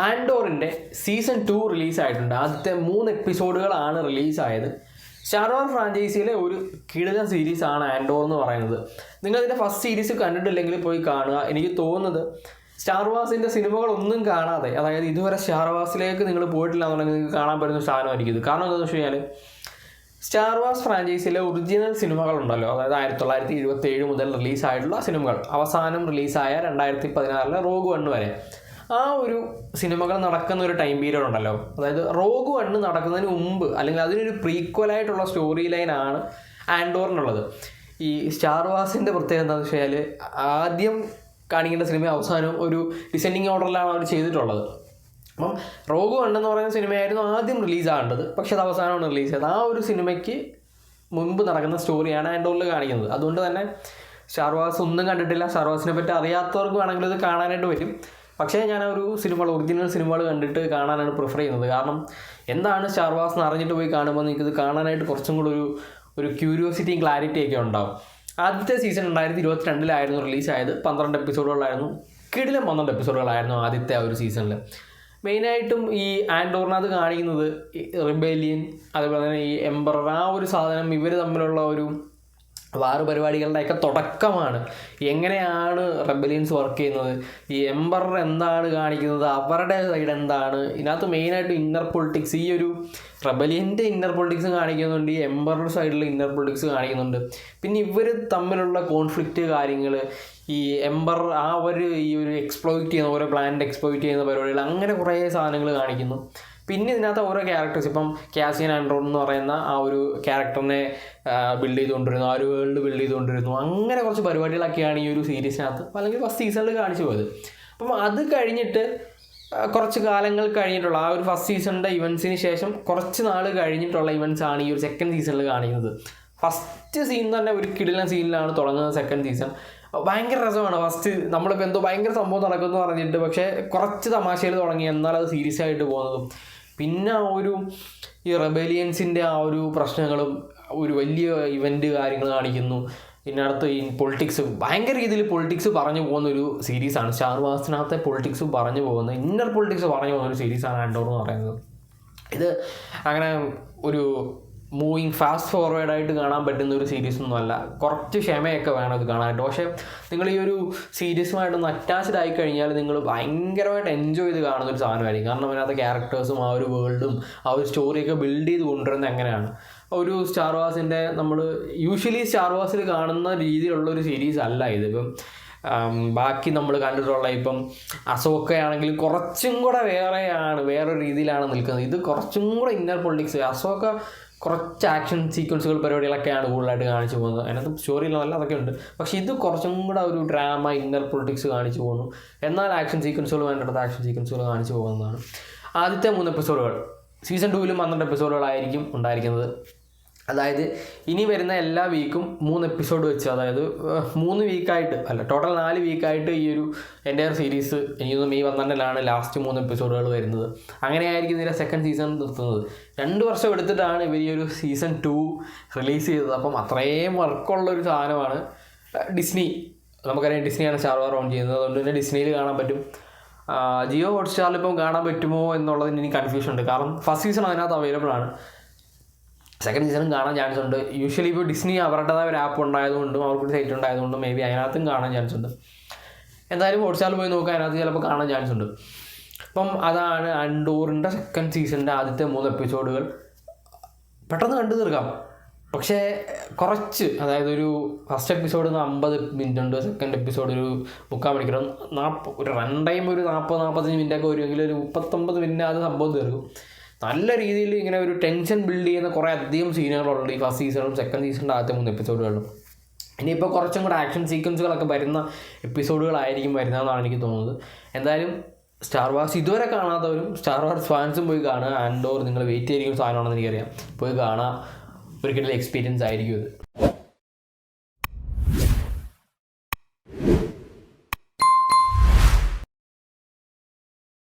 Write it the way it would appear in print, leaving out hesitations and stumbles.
ആൻഡോറിൻ്റെ season 2 റിലീസായിട്ടുണ്ട്. ആദ്യത്തെ 3 എപ്പിസോഡുകളാണ് റിലീസായത്. Star war ഫ്രാഞ്ചൈസിയിലെ ഒരു കിടിലൻ സീരീസാണ് ആൻഡോർ എന്ന് പറയുന്നത്. നിങ്ങളിതിൻ്റെ ഫസ്റ്റ് സീരീസ് കണ്ടിട്ടില്ലെങ്കിൽ പോയി കാണുക. എനിക്ക് തോന്നുന്നത് സ്റ്റാർ വാർസിൻ്റെ സിനിമകളൊന്നും കാണാതെ, അതായത് ഇതുവരെ സ്റ്റാർ വാർസിലേക്ക് നിങ്ങൾ പോയിട്ടില്ല എന്നുണ്ടെങ്കിൽ നിങ്ങൾക്ക് കാണാൻ പറ്റുന്ന സാധനമായിരിക്കും ഇത്. കാരണം എന്താണെന്ന് വെച്ച് കഴിഞ്ഞാൽ സ്റ്റാർ വാർസ് ഫ്രാഞ്ചൈസിയിലെ ഒറിജിനൽ സിനിമകളുണ്ടല്ലോ, അതായത് 1977 മുതൽ റിലീസായിട്ടുള്ള സിനിമകൾ, അവസാനം റിലീസായ 2016 റോഗ് വൺ വരെ, ആ ഒരു സിനിമകൾ നടക്കുന്ന ഒരു ടൈം പീരീഡ് ഉണ്ടല്ലോ, അതായത് റോഗ് വണ്ണ് നടക്കുന്നതിന് മുമ്പ് അല്ലെങ്കിൽ അതിനൊരു പ്രീക്വലായിട്ടുള്ള സ്റ്റോറി ലൈനാണ് ആൻഡോറിനുള്ളത്. ഈ സ്റ്റാർ വാർസിൻ്റെ പ്രത്യേകത എന്താണെന്ന് വെച്ച് കഴിഞ്ഞാൽ ആദ്യം കാണിക്കേണ്ട സിനിമ അവസാനം ഒരു ഡിസെൻഡിങ് ഓർഡറിലാണ് അവർ ചെയ്തിട്ടുള്ളത്. അപ്പം റോഗ് വൺ എന്ന് പറയുന്ന സിനിമയായിരുന്നു ആദ്യം റിലീസാകേണ്ടത്, പക്ഷെ അത് അവസാനമാണ് റിലീസ് ചെയ്തത്. ആ ഒരു സിനിമയ്ക്ക് മുൻപ് നടക്കുന്ന സ്റ്റോറിയാണ് ആൻഡോറിൽ കാണിക്കുന്നത്. അതുകൊണ്ട് തന്നെ സ്റ്റാർ വാർസ് ഒന്നും കണ്ടിട്ടില്ല, സ്റ്റാർ വാർസിനെ പറ്റി അറിയാത്തവർക്ക് വേണമെങ്കിൽ ഇത് കാണാനായിട്ട് പറ്റും. പക്ഷേ ഞാൻ ഒരു ഒറിജിനൽ സിനിമകൾ കണ്ടിട്ട് കാണാനാണ് പ്രിഫർ ചെയ്യുന്നത്. കാരണം എന്താണ് സ്റ്റാർ വാർസ് എന്ന് അറിഞ്ഞിട്ട് പോയി കാണുമ്പോൾ നിങ്ങൾക്കിത് കാണാനായിട്ട് കുറച്ചും കൂടി ഒരു ക്യൂരിയോസിറ്റിയും ക്ലാരിറ്റിയൊക്കെ ഉണ്ടാവും. ആദ്യത്തെ സീസൺ 2022 റിലീസായത്. 12 എപ്പിസോഡുകളായിരുന്നു. കിടിലം 12 എപ്പിസോഡുകളായിരുന്നു ആദ്യത്തെ ആ ഒരു സീസണിൽ. മെയിനായിട്ടും ഈ ആൻഡോറിനകത്ത് കാണിക്കുന്നത് റിബേലിയൻ, അതുപോലെ തന്നെ ഈ എംബറർ, ആ ഒരു സാധനം, ഇവർ തമ്മിലുള്ള ഒരു വാർ പരിപാടികളുടെയൊക്കെ തുടക്കമാണ്. എങ്ങനെയാണ് റെബലിയൻസ് വർക്ക് ചെയ്യുന്നത്, ഈ എംബറർ എന്താണ് കാണിക്കുന്നത്, അവരുടെ സൈഡ് എന്താണ്, ഇതിനകത്ത് മെയിനായിട്ട് ഇന്നർ പൊളിറ്റിക്സ്, ഈ ഒരു റെബലിയൻ്റെ ഇന്നർ പൊളിറ്റിക്സ് കാണിക്കുന്നുണ്ട്, ഈ എംബറർ സൈഡിൽ ഇന്നർ പൊളിറ്റിക്സ് കാണിക്കുന്നുണ്ട്. പിന്നെ ഇവർ തമ്മിലുള്ള കോൺഫ്ലിക്റ്റ് കാര്യങ്ങൾ, ഈ എംബർ ഈ ഒരു എക്സ്പ്ലോയിറ്റ് ചെയ്യുന്ന, ഓരോ പ്ലാനറ്റ് എക്സ്പ്ലോയിറ്റ് ചെയ്യുന്ന പരിപാടികൾ, അങ്ങനെ കുറേ സാധനങ്ങൾ കാണിക്കുന്നു. പിന്നെ ഇതിനകത്ത് ഓരോ ക്യാരക്ടേഴ്സ്, ഇപ്പം കാസിയൻ ആൻഡ്രോൺ എന്ന് പറയുന്ന ആ ഒരു ക്യാരക്ടറിനെ ബിൽഡ് ചെയ്തുകൊണ്ടിരുന്നു, ആ ഒരു വേൾഡ് ബിൽഡ് ചെയ്തുകൊണ്ടിരുന്നു. അങ്ങനെ കുറച്ച് പരിപാടികളൊക്കെയാണ് ഈ ഒരു സീരീസിനകത്ത് അല്ലെങ്കിൽ ഫസ്റ്റ് സീസണിൽ കാണിച്ചു പോയത്. അപ്പം അത് കഴിഞ്ഞിട്ട് കുറച്ച് കാലങ്ങൾ കഴിഞ്ഞിട്ടുള്ള ആ ഒരു ഫസ്റ്റ് സീസണിൻ്റെ ഇവൻസിന് ശേഷം കുറച്ച് നാൾ കഴിഞ്ഞിട്ടുള്ള ഇവൻസാണ് ഈ ഒരു സെക്കൻഡ് സീസണിൽ കാണിക്കുന്നത്. ഫസ്റ്റ് സീൻ തന്നെ ഒരു കിടിലൻ സീനിലാണ് തുടങ്ങുന്നത് സെക്കൻഡ് സീസൺ. ഭയങ്കര രസമാണ്. ഫസ്റ്റ് നമ്മളിപ്പോൾ എന്തോ ഭയങ്കര സംഭവം നടക്കുമെന്ന് പറഞ്ഞിട്ട് പക്ഷേ കുറച്ച് തമാശയിൽ തുടങ്ങി, എന്നാൽ അത് സീരിയസ് ആയിട്ട് പോകുന്നതും. പിന്നെ ഈ റെബേലിയൻസിൻ്റെ ആ ഒരു പ്രശ്നങ്ങളും ഒരു വലിയ ഇവൻ്റ് കാര്യങ്ങൾ കാണിക്കുന്നു. പിന്നെ അടുത്ത് ഈ പൊളിറ്റിക്സ്, ഭയങ്കര രീതിയിൽ പൊളിറ്റിക്സ് പറഞ്ഞു പോകുന്ന ഒരു സീരീസാണ്. സ്റ്റാർ വാർസിനകത്തെ പൊളിറ്റിക്സ് പറഞ്ഞു പോകുന്ന, ഇന്നർ പൊളിറ്റിക്സ് പറഞ്ഞു പോകുന്ന ഒരു സീരീസാണ് ആൻഡോർ എന്ന് പറയുന്നത്. ഇത് അങ്ങനെ ഒരു മൂവിങ് ഫാസ്റ്റ് ഫോർവേഡായിട്ട് കാണാൻ പറ്റുന്ന ഒരു സീരീസൊന്നുമല്ല. കുറച്ച് ക്ഷമയൊക്കെ വേണം ഇത് കാണാനായിട്ട്. പക്ഷേ നിങ്ങൾ ഈ ഒരു സീരീസുമായിട്ടൊന്ന് അറ്റാച്ച്ഡ് ആയി കഴിഞ്ഞാൽ നിങ്ങൾ ഭയങ്കരമായിട്ട് എൻജോയ് ചെയ്ത് കാണുന്ന ഒരു സാധനമായിരിക്കും. കാരണം അതിനകത്ത് ക്യാരക്ടേഴ്സും ആ ഒരു വേൾഡും ആ ഒരു സ്റ്റോറിയൊക്കെ ബിൽഡ് ചെയ്ത് കൊണ്ടുവരുന്നത് എങ്ങനെയാണ്. ഒരു സ്റ്റാർ വാർസിൻ്റെ നമ്മൾ യൂഷ്വലി സ്റ്റാർ വാർസിൽ കാണുന്ന രീതിയിലുള്ളൊരു സീരീസ് അല്ല ഇത്. ഇപ്പം ബാക്കി നമ്മൾ കണ്ടിട്ടുള്ള ഇപ്പം അസോക്കയാണെങ്കിൽ കുറച്ചും കൂടെ വേറൊരു രീതിയിലാണ് നിൽക്കുന്നത്. ഇത് കുറച്ചും കൂടെ ഇന്നർ പൊളിറ്റിക്സ്, അസോക്ക കുറച്ച് ആക്ഷൻ സീക്വൻസുകൾ പരിപാടികളൊക്കെയാണ് കൂടുതലായിട്ട് കാണിച്ചു പോകുന്നത്. അതിനകത്ത് സ്റ്റോറിയിൽ നല്ല അതൊക്കെ ഉണ്ട്. പക്ഷേ ഇത് കുറച്ചും കൂടെ ഒരു ഡ്രാമ, ഇന്നർ പൊളിറ്റിക്സ് കാണിച്ചു പോകുന്നു. എന്നാൽ ആക്ഷൻ സീക്വൻസുകൾ വേണ്ടിടത്ത് ആക്ഷൻ സീക്വൻസുകൾ കാണിച്ചു പോകുന്നതാണ്. ആദ്യത്തെ 3 എപ്പിസോഡുകൾ സീസൺ 2 12 എപ്പിസോഡുകളായിരിക്കും ഉണ്ടായിരിക്കുന്നത്. അതായത് ഇനി വരുന്ന എല്ലാ വീക്കും 3 എപ്പിസോഡ് വെച്ച്, അതായത് 3 വീക്കായിട്ട് അല്ല, ടോട്ടൽ 4 വീക്കായിട്ട് ഈ ഒരു എൻ്റയർ സീരീസ് എനിക്കൊന്ന് മെയ് 12 ലാസ്റ്റ് 3 എപ്പിസോഡുകൾ വരുന്നത്. അങ്ങനെയായിരിക്കും ഇതിൻ്റെ സെക്കൻഡ് സീസൺ നിർത്തുന്നത്. 2 വർഷം എടുത്തിട്ടാണ് ഇവർ ഈ ഒരു സീസൺ 2 റിലീസ് ചെയ്തത്. അപ്പം അത്രയും വർക്കുള്ളൊരു സാധനമാണ്. ഡിസ്നി, നമുക്കറിയാം ഡിസ്നിയാണ് സ്റ്റാർ വാർ ഓൺ ചെയ്യുന്നത്, അതുകൊണ്ട് തന്നെ ഡിസ്നിയിൽ കാണാൻ പറ്റും. ജിയോ ഹോട്ട്സ്റ്റാറിൽ ഇപ്പം കാണാൻ പറ്റുമോ എന്നുള്ളതിന് എനിക്ക് കൺഫ്യൂഷൻ ഉണ്ട്. കാരണം ഫസ്റ്റ് സീസൺ അതിനകത്ത് അവൈലബിൾ ആണ്, സെക്കൻഡ് സീസണും കാണാൻ ചാൻസ് ഉണ്ട്. യൂഷ്വലി ഇപ്പോൾ ഡിസ്നി അവരുടേതായ ഒരു ആപ്പ് ഉണ്ടായതുകൊണ്ടും അവർക്കൊരു സൈറ്റ് ഉണ്ടായതുകൊണ്ടും മേ ബി അതിനകത്തും കാണാൻ ചാൻസ് ഉണ്ട്. എന്തായാലും ഹോട്ട്സ്റ്റാറിൽ പോയി നോക്കുക, അതിനകത്ത് ചിലപ്പോൾ കാണാൻ ചാൻസ് ഉണ്ട്. അപ്പം അതാണ് ആൻഡോറിൻ്റെ സെക്കൻഡ് സീസണിൻ്റെ ആദ്യത്തെ 3 എപ്പിസോഡുകൾ. പെട്ടെന്ന് കണ്ടു തീർക്കാം. പക്ഷേ കുറച്ച്, അതായത് ഒരു ഫസ്റ്റ് എപ്പിസോഡ് 50 മിനിറ്റ് ഉണ്ട്, സെക്കൻഡ് എപ്പിസോഡ് ഒരു 3/4 മണിക്കൂർ, ഒരു റൺ ടൈം ഒരു 40-45 മിനിറ്റൊക്കെ വരുമെങ്കിൽ ഒരു 39 മിനിറ്റ് അത് സംഭവം തീർക്കും. നല്ല രീതിയിൽ ഇങ്ങനെ ഒരു ടെൻഷൻ ബിൽഡ് ചെയ്യുന്ന കുറേ അധികം സീനുകളുണ്ട് ഈ ഫസ്റ്റ് സീസണും സെക്കൻഡ് സീസണിൻ്റെ ആദ്യത്തെ 3 എപ്പിസോഡുകളിലും. ഇനിയിപ്പോൾ കുറച്ചും കൂടെ ആക്ഷൻ സീക്വൻസുകളൊക്കെ വരുന്ന എപ്പിസോഡുകളായിരിക്കും വരുന്നതെന്നാണ് എനിക്ക് തോന്നുന്നത്. എന്തായാലും സ്റ്റാർ വാർസ് ഇതുവരെ കാണാത്തവരും സ്റ്റാർ വാർസ് ഫാൻസും പോയി കാണുക. ആൻഡോർ നിങ്ങൾ വെയിറ്റ് ചെയ്തിരിക്കുന്ന സാധനമാണെന്ന് എനിക്കറിയാം. പോയി കാണുക, ഒരിക്കലും എക്സ്പീരിയൻസ് ആയിരിക്കും ഇത്.